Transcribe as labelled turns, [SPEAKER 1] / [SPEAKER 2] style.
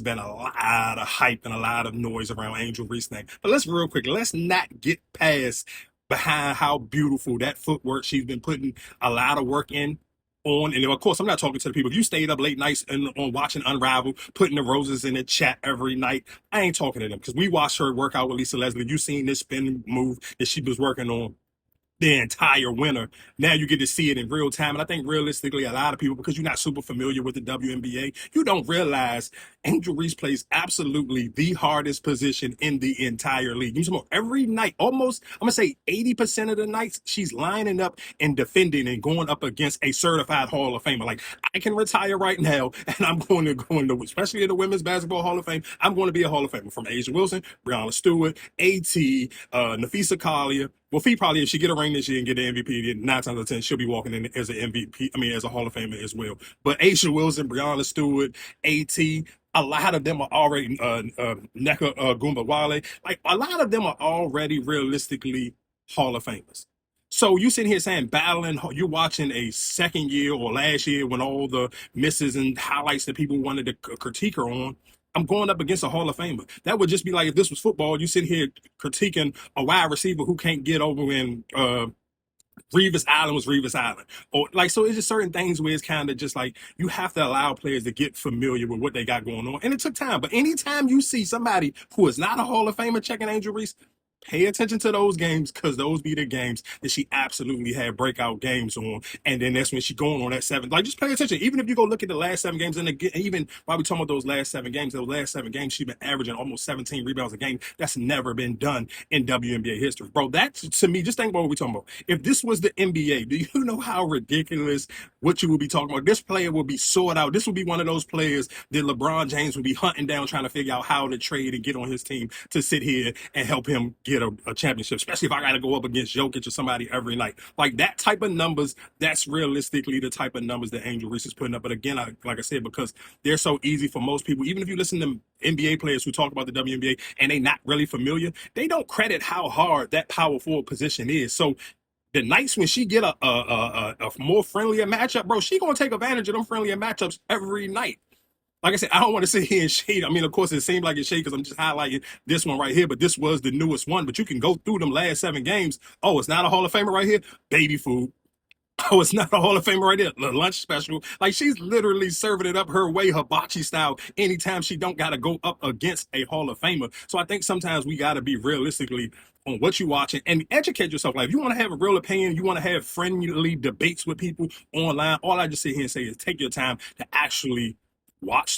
[SPEAKER 1] been a lot of hype and a lot of noise around Angel Reese name. But real quick, let's not get past behind how beautiful that footwork she's been putting a lot of work in on. And of course, I'm not talking to the people. If you stayed up late nights and on watching Unravel, putting the roses in the chat every night, I ain't talking to them because we watched her work out with Lisa Leslie. You seen this spin move that she was working on the entire winter. Now you get to see it in real time. And I think realistically, a lot of people, because you're not super familiar with the WNBA, you don't realize Angel Reese plays absolutely the hardest position in the entire league. Every night, almost, I'm going to say 80% of the nights, she's lining up and defending and going up against a certified Hall of Famer. Like, I can retire right now, and I'm going to go into, especially in the Women's Basketball Hall of Fame, I'm going to be a Hall of Famer from Asia Wilson, Breonna Stewart, AT, Nafisa Collier. Well, Fee probably, if she get a ring this year and get the MVP, then 9 times out of 10, she'll be walking in as an MVP, as a Hall of Famer as well. But Aisha Wilson, Breonna Stewart, AT, a lot of them are already, Nneka Wale, like a lot of them are already realistically Hall of Famers. So you sitting here saying battling, you're watching a second year or last year when all the misses and highlights that people wanted to critique her on. I'm going up against a Hall of Famer. That would just be like if this was football, you sit here critiquing a wide receiver who can't get over when Revis Island was Revis Island. Or like, so it's just certain things where it's kind of just like you have to allow players to get familiar with what they got going on. And it took time. But anytime you see somebody who is not a Hall of Famer checking Angel Reese, pay attention to those games because those be the games that she absolutely had breakout games on. And then that's when she going on that 7. Like, just pay attention. Even if you go look at the last 7 games, and again, even while we talking about those last 7 games, she's been averaging almost 17 rebounds a game. That's never been done in WNBA history. Bro, that's, to me, just think about what we're talking about. If this was the NBA, do you know how ridiculous what you would be talking about? This player would be sought out. This would be one of those players that LeBron James would be hunting down, trying to figure out how to trade and get on his team to sit here and help him get a championship, especially if I got to go up against Jokic or somebody every night. Like that type of numbers, that's realistically the type of numbers that Angel Reese is putting up. But again, like I said, because they're so easy for most people, even if you listen to NBA players who talk about the WNBA and they not really familiar, they don't credit how hard that power forward position is. So the nights when she get a more friendlier matchup, bro, she gonna take advantage of them friendlier matchups every night. Like I said, I don't want to sit here and shade. I mean, of course, it seemed like it's shade because I'm just highlighting this one right here, but this was the newest one. But you can go through them last 7 games. Oh, it's not a Hall of Famer right here? Baby food. Oh, it's not a Hall of Famer right there. The lunch special. Like, she's literally serving it up her way, hibachi style, anytime she don't got to go up against a Hall of Famer. So I think sometimes we got to be realistically on what you're watching and educate yourself. Like, if you want to have a real opinion, you want to have friendly debates with people online, all I just sit here and say is take your time to actually watch the